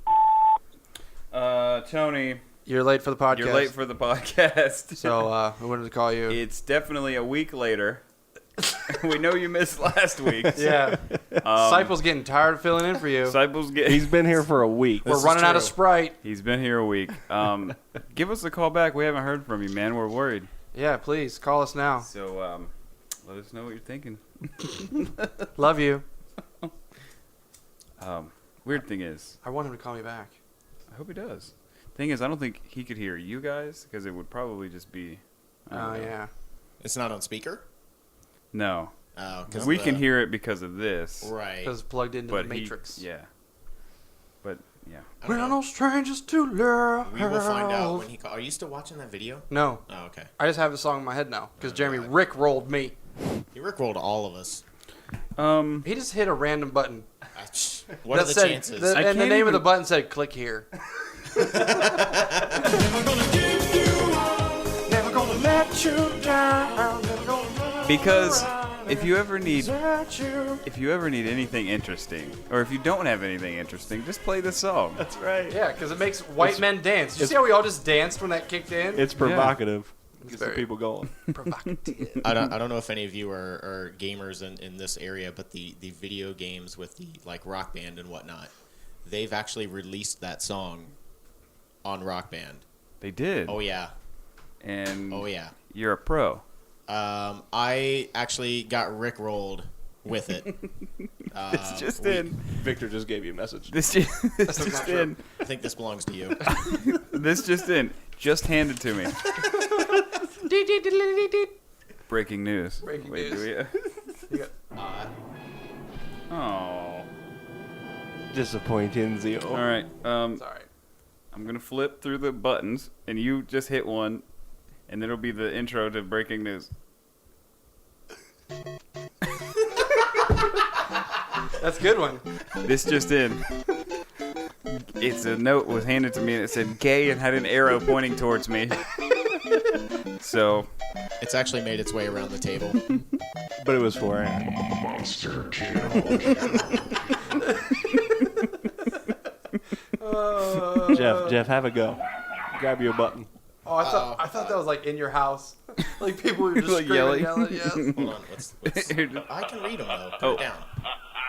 Speaker 1: Tony,
Speaker 3: You're late for the podcast.
Speaker 1: you're late for the podcast.
Speaker 3: So we wanted to call you.
Speaker 1: It's definitely a week later. We know you missed last week.
Speaker 3: Yeah. Disciple's getting tired of filling in for you.
Speaker 1: Disciples
Speaker 2: He's been here for a week.
Speaker 3: We're
Speaker 4: This is
Speaker 3: running out of
Speaker 4: true.
Speaker 3: Sprite.
Speaker 1: He's been here a week. Give us a call back. We haven't heard from you, man. We're worried.
Speaker 3: Yeah, please call us now.
Speaker 1: So let us know what you're thinking.
Speaker 3: Love you.
Speaker 1: Weird thing is,
Speaker 3: I want him to call me back.
Speaker 1: I hope he does. Thing is, I don't think he could hear you guys because it would probably just be. I don't
Speaker 3: Oh,
Speaker 1: know.
Speaker 3: yeah.
Speaker 4: It's not on speaker?
Speaker 1: No,
Speaker 4: Oh, because
Speaker 1: we can hear it because of this.
Speaker 4: Right.
Speaker 3: Because it's plugged into
Speaker 1: But
Speaker 3: the Matrix.
Speaker 1: yeah. But yeah.
Speaker 4: I
Speaker 3: We're
Speaker 4: don't know.
Speaker 3: no strangers to love.
Speaker 4: We will find out when he calls. Are you still watching that video?
Speaker 3: No,
Speaker 4: Oh, okay.
Speaker 3: I just have the song in my head now because Jeremy Rick rolled me.
Speaker 4: You rickrolled all of us.
Speaker 3: He just hit a random button.
Speaker 4: What are
Speaker 3: that
Speaker 4: the
Speaker 3: said,
Speaker 4: chances?
Speaker 1: I
Speaker 3: and the
Speaker 1: can't
Speaker 3: name of
Speaker 1: even-
Speaker 3: the button said "click here." Never gonna let you down. Never gonna let
Speaker 1: Because if you ever need anything interesting, or if you don't have anything interesting, just play this song.
Speaker 2: That's right.
Speaker 3: Yeah, because it makes white men dance. Did you see how we all just danced when that kicked in?
Speaker 2: It's provocative. Gets the
Speaker 3: very-
Speaker 2: people going.
Speaker 3: provocative.
Speaker 4: I don't know if any of you are gamers in this area, but the video games with the like Rock Band and whatnot, they've actually released that song on Rock Band.
Speaker 1: They did.
Speaker 4: Oh yeah.
Speaker 1: And
Speaker 4: Oh yeah.
Speaker 1: you're a pro.
Speaker 4: I actually got rickrolled with it.
Speaker 1: This just in.
Speaker 2: Victor just gave you a message.
Speaker 1: This just in.
Speaker 4: I think this belongs to you.
Speaker 1: This just in. Just handed to me. Breaking news.
Speaker 3: Breaking
Speaker 1: Wait,
Speaker 3: news.
Speaker 1: do we? Oh.
Speaker 2: Disappointing, Zio.
Speaker 1: All right.
Speaker 3: Sorry.
Speaker 1: I'm gonna flip through the buttons, and you just hit one, and then it'll be the intro to breaking news.
Speaker 3: That's a good one.
Speaker 1: This just in. It's a note was handed to me, and it said "gay" and had an arrow pointing towards me. So
Speaker 4: It's actually made its way around the table.
Speaker 2: But it was for Aaron.
Speaker 6: Monster kill.
Speaker 2: Jeff, have a go. Grab your button.
Speaker 3: Oh, I thought that was like in your house. Like people were just
Speaker 1: Like
Speaker 3: screaming,
Speaker 1: yelling.
Speaker 3: Yes.
Speaker 4: Hold on. I can read them though. Put
Speaker 1: Oh.
Speaker 4: it down.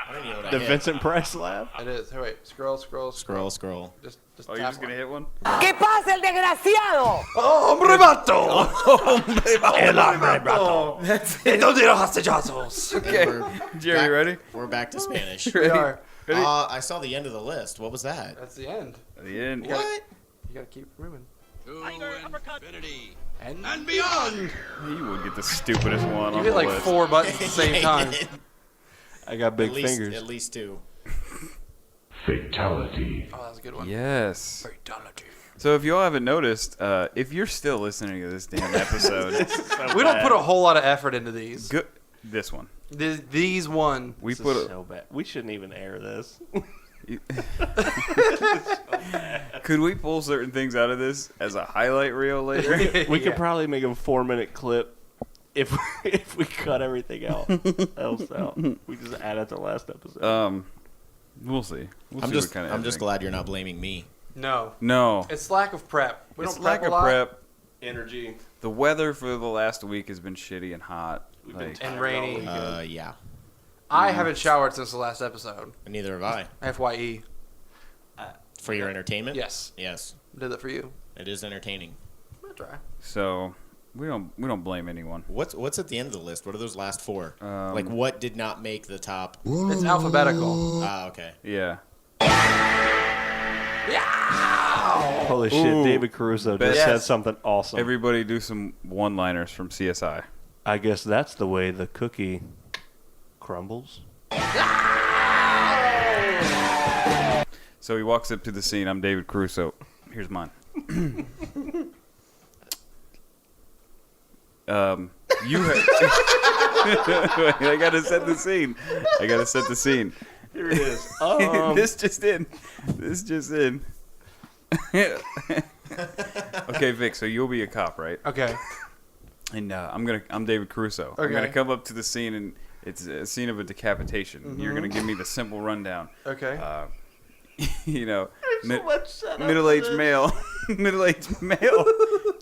Speaker 4: I don't even know what
Speaker 2: The
Speaker 4: I hit.
Speaker 2: Vincent Price laugh.
Speaker 3: It is. Hey, wait. Scroll.
Speaker 4: Scroll.
Speaker 3: Just
Speaker 1: Oh, you're
Speaker 3: tap
Speaker 1: just gonna
Speaker 3: one.
Speaker 1: hit one?
Speaker 7: ¿Qué pasa, el desgraciado?
Speaker 3: Oh, hombre vato!
Speaker 2: El hombre brato.
Speaker 3: ¿Dónde los hacellazos?
Speaker 1: Okay.
Speaker 4: We're
Speaker 1: Jerry,
Speaker 4: back-
Speaker 1: ready?
Speaker 4: We're back to Spanish.
Speaker 3: We are.
Speaker 1: Ready?
Speaker 4: I saw the end of the list. What was that?
Speaker 3: That's the end.
Speaker 1: At the end.
Speaker 4: What?
Speaker 3: You gotta keep moving.
Speaker 6: And
Speaker 3: And beyond!
Speaker 1: You would get the stupidest one
Speaker 3: You
Speaker 1: on
Speaker 3: hit
Speaker 1: the
Speaker 3: like
Speaker 1: list.
Speaker 3: 4 buttons at the same time.
Speaker 2: I got big
Speaker 4: at least,
Speaker 2: fingers.
Speaker 4: At least 2.
Speaker 6: fatality.
Speaker 3: Oh, that was a good one.
Speaker 1: Yes.
Speaker 3: Fatality.
Speaker 1: So if you all haven't noticed, if you're still listening to this damn episode,
Speaker 3: We don't put a whole lot of effort into these.
Speaker 1: good. This one.
Speaker 3: These one.
Speaker 1: We
Speaker 2: This
Speaker 1: put
Speaker 2: is
Speaker 1: a,
Speaker 2: so bad. We shouldn't even air this.
Speaker 1: Could we pull certain things out of this as a highlight reel later?
Speaker 2: We could probably make a 4-minute clip if we cut everything else out. We just add it to last episode.
Speaker 1: We'll see. We'll
Speaker 4: I'm
Speaker 1: see
Speaker 4: just
Speaker 1: what kind of
Speaker 4: I'm just
Speaker 1: editing.
Speaker 4: glad you're not blaming me.
Speaker 3: No.
Speaker 1: No.
Speaker 3: It's lack of prep. We
Speaker 1: It's
Speaker 3: don't
Speaker 1: lack
Speaker 3: prep a
Speaker 1: of
Speaker 3: lot.
Speaker 1: prep.
Speaker 2: Energy.
Speaker 1: The weather for the last week has been shitty and hot.
Speaker 2: We've been
Speaker 1: Like,
Speaker 3: And
Speaker 2: tired
Speaker 3: rainy.
Speaker 2: all weekend.
Speaker 4: Yeah.
Speaker 3: I haven't showered since the last episode.
Speaker 4: And neither have I.
Speaker 3: FYE.
Speaker 4: For your entertainment?
Speaker 3: Yes.
Speaker 4: Yes.
Speaker 3: Did that for you.
Speaker 4: It is entertaining.
Speaker 3: I'll try.
Speaker 1: so we don't blame anyone.
Speaker 4: What's at the end of the list? What are those last 4? Like what did not make the top?
Speaker 3: It's alphabetical.
Speaker 4: Ah, okay.
Speaker 1: Yeah.
Speaker 2: Holy shit,
Speaker 1: Ooh,
Speaker 2: David Caruso
Speaker 1: best-
Speaker 2: just said
Speaker 3: Yes.
Speaker 2: something awesome.
Speaker 1: Everybody do some one-liners from CSI.
Speaker 2: I guess that's the way the cookie crumbles.
Speaker 1: So he walks up to the scene. I'm David Caruso. Here's mine. You. I gotta set the scene.
Speaker 2: Here it is.
Speaker 1: This just in. Okay, Vic. So you'll be a cop, right?
Speaker 3: Okay.
Speaker 1: And I'm David Caruso. I'm
Speaker 3: Okay.
Speaker 1: gonna come up to the scene, and it's a scene of a decapitation. You're gonna give me the simple rundown.
Speaker 3: Okay.
Speaker 1: You know, middle-aged male,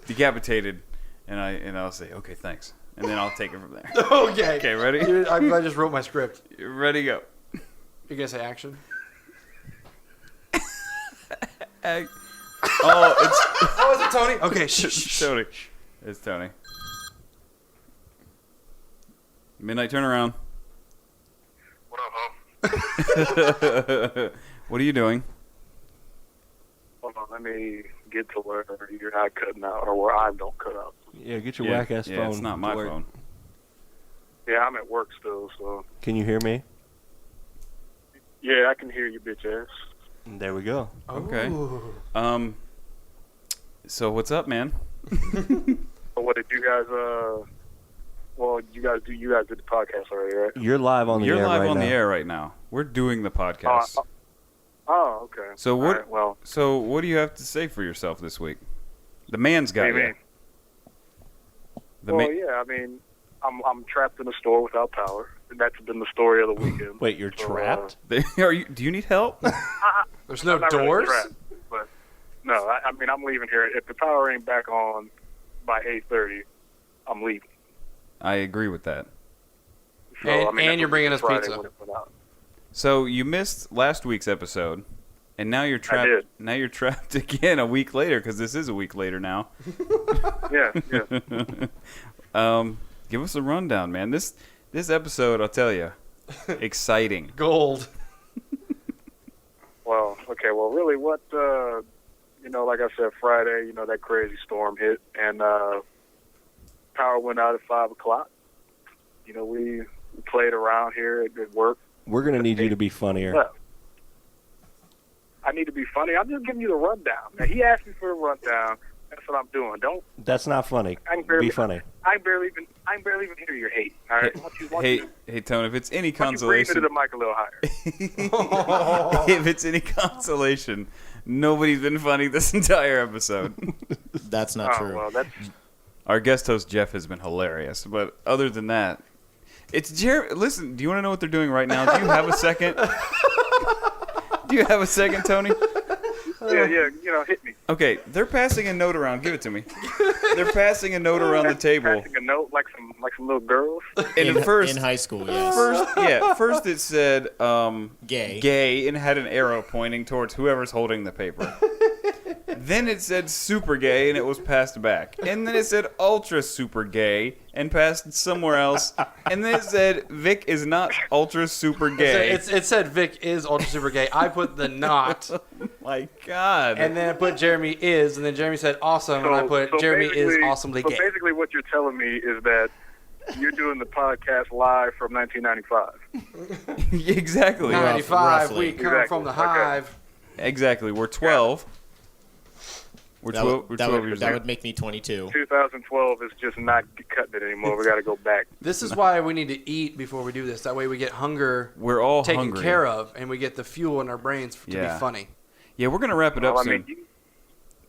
Speaker 1: decapitated, and I'll say, okay, thanks, and then I'll take it from there.
Speaker 3: Okay.
Speaker 1: Okay, ready?
Speaker 3: Dude, I just wrote my script.
Speaker 1: Ready, go.
Speaker 3: You gonna say action?
Speaker 1: Oh,
Speaker 3: Oh, is it Tony? Okay.
Speaker 1: it's Tony. It's Tony. Midnight turnaround.
Speaker 5: What up, Hum?
Speaker 1: What are you doing?
Speaker 5: Hold on, let me get to where you're not cutting out, or where I don't cut out.
Speaker 2: Yeah, get your whack ass phone.
Speaker 1: It's not
Speaker 2: to
Speaker 1: my
Speaker 2: work.
Speaker 1: phone.
Speaker 5: Yeah, I'm at work still, so.
Speaker 2: Can you hear me?
Speaker 5: Yeah, I can hear you, bitch ass.
Speaker 2: There we go.
Speaker 1: Okay.
Speaker 3: Ooh.
Speaker 1: So what's up, man?
Speaker 5: But what did you guys, well, you guys did the podcast already, right?
Speaker 2: You're live on the
Speaker 1: You're
Speaker 2: air
Speaker 1: live
Speaker 2: right
Speaker 1: on
Speaker 2: now.
Speaker 1: the air right now. We're doing the podcast.
Speaker 5: Oh, okay.
Speaker 1: So what?
Speaker 5: All right, well,
Speaker 1: So what do you have to say for yourself this week? The man's got
Speaker 5: what do you
Speaker 1: you.
Speaker 5: mean?
Speaker 1: The
Speaker 5: Well,
Speaker 1: man.
Speaker 5: yeah, I mean, I'm trapped in a store without power. That's been the story of the weekend.
Speaker 2: Wait, you're
Speaker 5: So,
Speaker 2: trapped?
Speaker 1: Are you? Do you need help?
Speaker 3: There's no
Speaker 5: I'm not really
Speaker 3: doors.
Speaker 5: trapped, but no, I mean I'm leaving here. If the power ain't back on by 8:30, I'm leaving.
Speaker 1: I agree with that.
Speaker 5: So,
Speaker 3: And-
Speaker 5: I mean,
Speaker 3: and
Speaker 5: that's
Speaker 3: you're
Speaker 5: what
Speaker 3: bringing us
Speaker 5: Friday
Speaker 3: pizza.
Speaker 5: when it went out.
Speaker 1: So you missed last week's episode, and now you're trapped.
Speaker 5: did.
Speaker 1: Now you're trapped again a week later because this is a week later now.
Speaker 5: Yeah, yeah.
Speaker 1: Give us a rundown, man. This episode, I'll tell you, exciting.
Speaker 3: Gold.
Speaker 5: Well, okay. Well, really, what like I said, Friday, that crazy storm hit, and power went out at 5:00. We played around here. It did work.
Speaker 2: We're going to need you to be funnier.
Speaker 5: Left. I need to be funny. I'm just giving you the rundown. Now, he asked me for the rundown. That's what I'm doing. Don't.
Speaker 2: That's not funny.
Speaker 5: I can barely,
Speaker 2: Be funny.
Speaker 5: I barely even hear your hate. All right.
Speaker 1: Hey, Tone. If it's any
Speaker 5: Why don't you breathe into
Speaker 1: consolation,
Speaker 5: the mic a little higher.
Speaker 1: if it's any consolation, nobody's been funny this entire episode.
Speaker 4: That's not true.
Speaker 5: Well, that's.
Speaker 1: Our guest host Jeff has been hilarious, but other than that, it's Jeremy. Listen, do you want to know what they're doing right now? Do you have a second? Do you have a second, Tony?
Speaker 5: Yeah, hit me.
Speaker 1: Okay, they're passing a note around. Give it to me. They're passing a note around the table.
Speaker 5: Passing a note like some little girls.
Speaker 1: And
Speaker 4: in,
Speaker 1: at first,
Speaker 4: in high school, yes.
Speaker 1: first it said
Speaker 4: Gay.
Speaker 1: and had an arrow pointing towards whoever's holding the paper. Then it said super gay and it was passed back. And then it said ultra super gay and passed somewhere else. And then it said Vic is not ultra super gay.
Speaker 3: It said Vic is ultra super gay. I put the not,
Speaker 1: Oh my God.
Speaker 3: and then I put Jeremy is, and then Jeremy said awesome, and I put Jeremy is
Speaker 5: basically-
Speaker 3: awesomely
Speaker 5: so
Speaker 3: gay.
Speaker 5: basically, what you're telling me is that you're doing the podcast live from 1995.
Speaker 1: Exactly.
Speaker 3: 95,
Speaker 4: roughly.
Speaker 3: we come
Speaker 5: Exactly.
Speaker 3: from the
Speaker 5: Okay.
Speaker 3: hive.
Speaker 1: We're 12. We're 12, we're 12 years
Speaker 4: that
Speaker 1: old.
Speaker 4: would make me 22.
Speaker 5: 2012 is just not cutting it anymore. We got to go back.
Speaker 3: This is why we need to eat before we do this. That way we get hunger
Speaker 1: We're all
Speaker 3: taken
Speaker 1: hungry.
Speaker 3: care of, and we get the fuel in our brains to
Speaker 1: Yeah.
Speaker 3: be funny.
Speaker 1: Yeah, we're going to wrap it up
Speaker 5: Well, I
Speaker 1: soon.
Speaker 5: mean,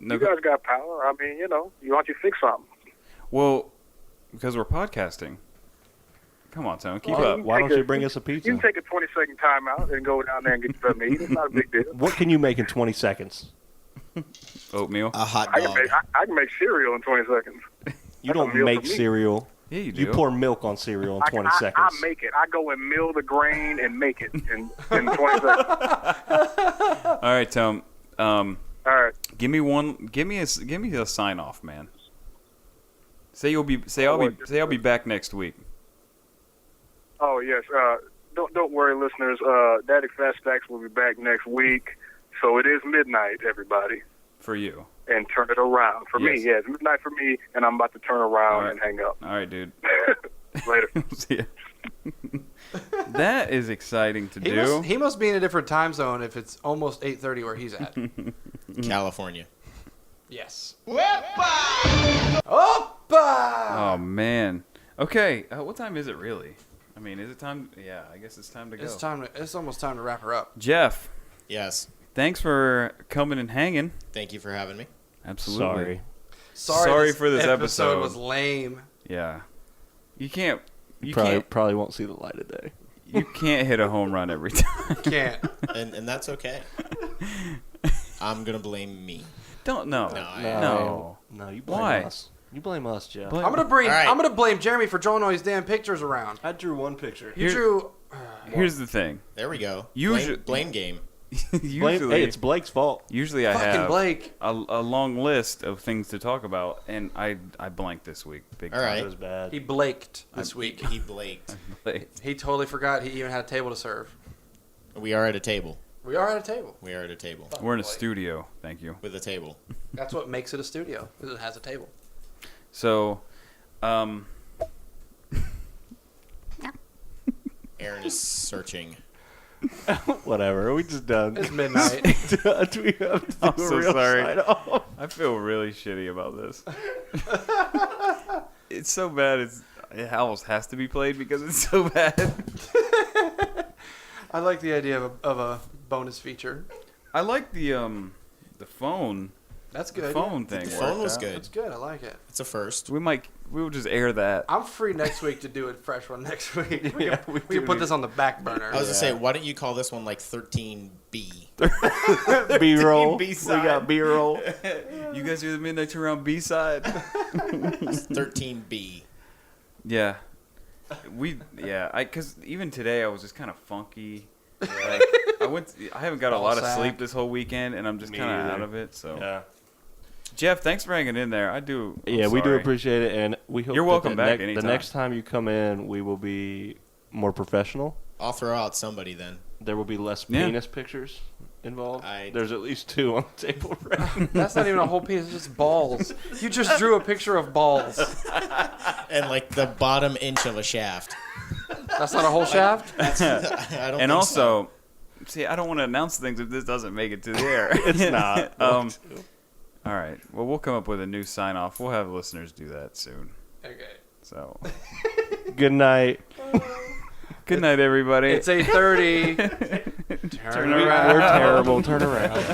Speaker 1: No,
Speaker 5: you guys got power. I mean, you want to fix something.
Speaker 1: well, because we're podcasting. Come on, Tone. Keep
Speaker 5: Well,
Speaker 1: up.
Speaker 2: Why don't you bring us a pizza?
Speaker 5: You can take a 20-second timeout and go down there and get something to eat. It's not a big deal.
Speaker 2: What can you make in 20 seconds?
Speaker 1: Oatmeal.
Speaker 4: A hot
Speaker 5: I
Speaker 4: dog.
Speaker 5: can make cereal in 20 seconds.
Speaker 2: You
Speaker 5: That's a
Speaker 2: don't
Speaker 5: meal
Speaker 2: make
Speaker 5: for me.
Speaker 2: cereal.
Speaker 1: Yeah, you do.
Speaker 2: You pour milk on cereal in 20 seconds.
Speaker 5: I make it. I go and mill the grain and make it in 20 seconds.
Speaker 1: All right, Tone.
Speaker 5: All right.
Speaker 1: Give me a sign off, man. I'll be back next week.
Speaker 5: Oh yes. Don't worry, listeners. Daddy Fast Stacks will be back next week. So it is midnight, everybody,
Speaker 1: For you.
Speaker 5: and turn it around for me.
Speaker 1: Yes.
Speaker 5: Yeah, it's midnight for me, and I'm about to turn around
Speaker 1: All right.
Speaker 5: and hang up.
Speaker 1: All right, dude.
Speaker 5: Later.
Speaker 1: See ya. That is exciting to
Speaker 3: He
Speaker 1: do.
Speaker 3: must be in a different time zone if it's almost 8:30 where he's at.
Speaker 4: California.
Speaker 3: Yes.
Speaker 1: Oh
Speaker 3: Opa!
Speaker 1: man. Okay. What time is it really? I mean, is it time? Yeah, I guess it's time to go.
Speaker 3: It's almost time to wrap her up.
Speaker 1: Jeff,
Speaker 4: Yes.
Speaker 1: thanks for coming and hanging.
Speaker 4: Thank you for having me.
Speaker 1: Absolutely.
Speaker 2: Sorry.
Speaker 1: for this episode.
Speaker 3: was lame.
Speaker 1: Yeah. You can't. You
Speaker 2: Probably won't see the light of day.
Speaker 1: You can't hit a home run every time.
Speaker 3: Can't.
Speaker 4: And that's okay. I'm going to blame me.
Speaker 1: Don't know.
Speaker 4: No,
Speaker 2: No, you blame
Speaker 1: Why?
Speaker 2: us. You blame us, Jeff.
Speaker 1: Blame-
Speaker 3: I'm gonna blame Jeremy for drawing all these damn pictures around.
Speaker 2: I drew one picture.
Speaker 3: You
Speaker 1: Here-
Speaker 3: drew.
Speaker 1: Here's the thing.
Speaker 4: There we go.
Speaker 1: Usually-
Speaker 4: Blame game.
Speaker 1: Usually,
Speaker 2: Hey, it's Blake's fault.
Speaker 1: usually I
Speaker 3: Fucking
Speaker 1: have
Speaker 3: Blake.
Speaker 1: a long list of things to talk about, and I blanked this week. Big
Speaker 4: All
Speaker 1: time.
Speaker 4: right.
Speaker 2: It was bad.
Speaker 3: He blaked this week.
Speaker 4: He blaked.
Speaker 3: He totally forgot he even had a table to serve.
Speaker 4: We are at a table.
Speaker 3: We are at a table.
Speaker 4: We are at a table.
Speaker 1: We're in a studio. Thank you.
Speaker 4: With a table.
Speaker 3: That's what makes it a studio. Is it has a table.
Speaker 1: So,
Speaker 4: Aaron is searching.
Speaker 2: Whatever. Are we just done?
Speaker 3: It's midnight.
Speaker 2: Do we have to do
Speaker 1: I'm
Speaker 2: a
Speaker 1: so
Speaker 2: real
Speaker 1: sorry.
Speaker 2: sign-off?
Speaker 1: I feel really shitty about this. It's so bad. It almost has to be played because it's so bad.
Speaker 3: I like the idea of a bonus feature.
Speaker 1: I like the phone
Speaker 3: That's
Speaker 1: the
Speaker 3: good.
Speaker 1: phone thing.
Speaker 4: The phone
Speaker 1: worked
Speaker 4: was
Speaker 1: out.
Speaker 4: good.
Speaker 3: That's good. I like it.
Speaker 4: It's a first.
Speaker 1: We will just air that.
Speaker 3: I'm free next week to do a fresh one next week. We
Speaker 2: Yeah,
Speaker 3: can,
Speaker 2: we
Speaker 3: we can
Speaker 2: do
Speaker 3: put
Speaker 2: need-
Speaker 3: this on the back burner.
Speaker 4: I was gonna say, why don't you call this one like 13B?
Speaker 2: B-roll. We
Speaker 1: B-side.
Speaker 2: got B-roll.
Speaker 1: You guys hear the Midnight Turnaround B-side?
Speaker 4: 13B.
Speaker 1: Yeah. Because even today I was just kind of funky. Like, I haven't got a
Speaker 3: Ball
Speaker 1: lot of
Speaker 3: sack.
Speaker 1: sleep this whole weekend, and I'm just
Speaker 2: Me
Speaker 1: kind of
Speaker 2: either.
Speaker 1: out of it. So,
Speaker 2: Yeah.
Speaker 1: Jeff, thanks for hanging in there. I'm
Speaker 2: Yeah, we do
Speaker 1: sorry.
Speaker 2: appreciate it, and we hope
Speaker 1: You're
Speaker 2: that
Speaker 1: welcome
Speaker 2: the
Speaker 1: back
Speaker 2: the
Speaker 1: anytime.
Speaker 2: next time you come in, we will be more professional.
Speaker 4: I'll throw out somebody then.
Speaker 2: There will be less
Speaker 1: Yeah.
Speaker 2: penis pictures involved.
Speaker 4: I-
Speaker 2: There's at least 2 on the table right now.
Speaker 3: That's not even a whole piece. It's just balls. You just drew a picture of balls.
Speaker 4: And like the bottom inch of a shaft.
Speaker 3: That's not a whole shaft?
Speaker 4: I don't
Speaker 1: And
Speaker 4: think
Speaker 1: also, see, I don't want to announce things if this doesn't make it to the air.
Speaker 2: It's not.
Speaker 1: All right. Well, we'll come up with a new sign off. We'll have listeners do that soon.
Speaker 3: Okay.
Speaker 1: So,
Speaker 2: Good night.
Speaker 1: good night, everybody.
Speaker 3: It's 8:30. Turn around.
Speaker 2: We're terrible. Turn around.